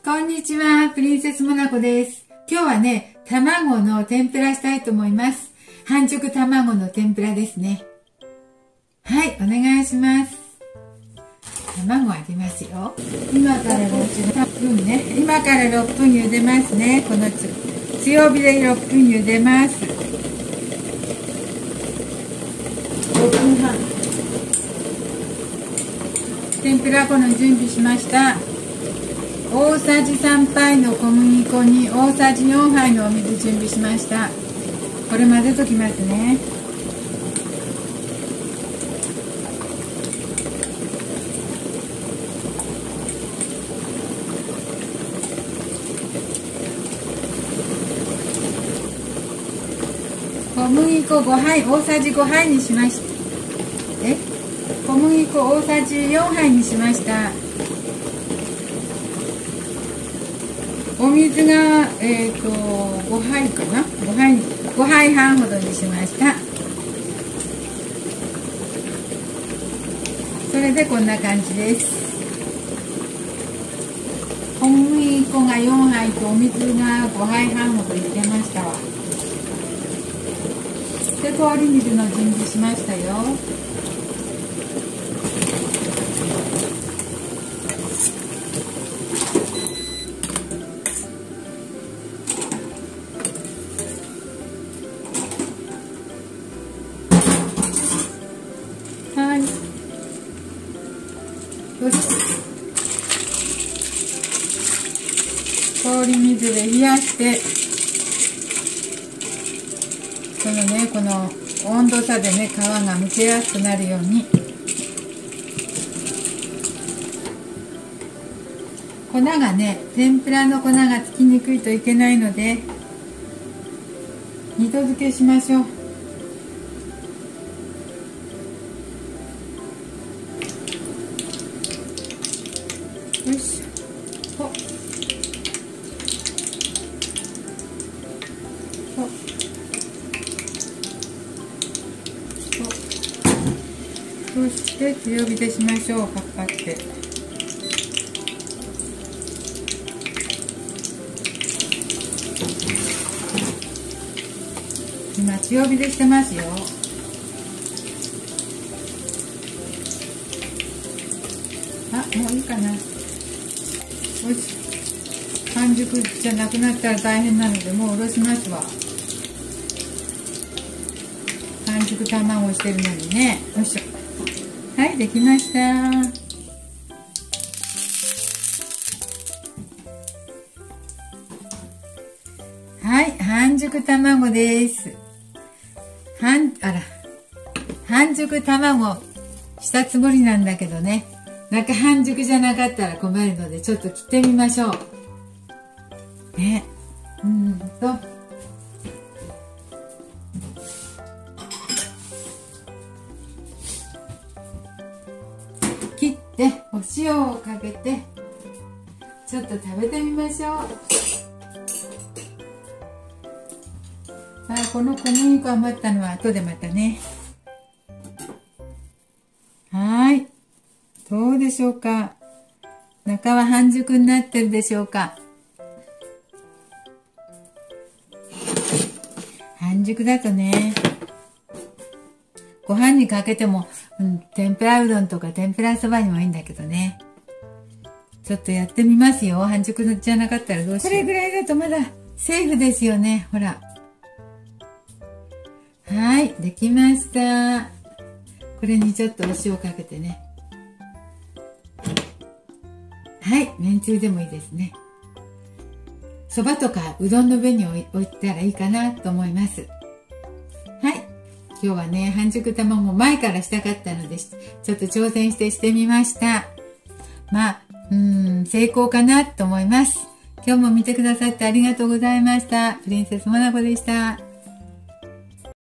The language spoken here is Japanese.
こんにちは、プリンセスモナコです。今日はね、卵の天ぷらしたいと思います。半熟卵の天ぷらですね。はい、お願いします。卵ありますよ。今から6分ね。今から6分茹でますね。この強火で6分茹でます。5分半。天ぷら粉の準備しました。大さじ3杯の小麦粉に大さじ4杯のお水準備しました。これ混ぜときますね。小麦粉5杯、大さじ5杯にしました。小麦粉大さじ4杯にしました。お水が、5杯かな、5杯半ほどにしました。それでこんな感じです。小麦粉が4杯とお水が5杯半ほど入れましたわ。で、氷水の準備しましたよ。はい。よし。氷水で冷やして、この温度差でね、皮がむけやすくなるように。粉がね、天ぷらの粉がつきにくいといけないので、二度漬けしましょう。よし。そして強火でしましょう。パッパって。今強火でしてますよ。あ、もういいかな。よし。半熟じゃなくなったら大変なので、もうおろしますわ。半熟卵してるのにね。よいしょ。はい、できました。はい、半熟卵です。半熟卵したつもりなんだけどね。半熟じゃなかったら困るので、ちょっと切ってみましょう。ね。切ってお塩をかけてちょっと食べてみましょう。この小麦粉余ったのは後でまたね。はい、どうでしょうか。中は半熟になってるでしょうか。半熟だとね、ご飯にかけても、天ぷらうどんとか天ぷらそばにもいいんだけどね。ちょっとやってみますよ。半熟じゃなかったらどうしよう。これぐらいだとまだセーフですよね。ほら。はい、できました。これにちょっとお塩かけてね。はい、めんつゆでもいいですね。そばとかうどんの上に置いたらいいかなと思います。はい。今日はね、半熟卵前からしたかったので、ちょっと挑戦してみました。まあ、成功かなと思います。今日も見てくださってありがとうございました。プリンセスモナコでした。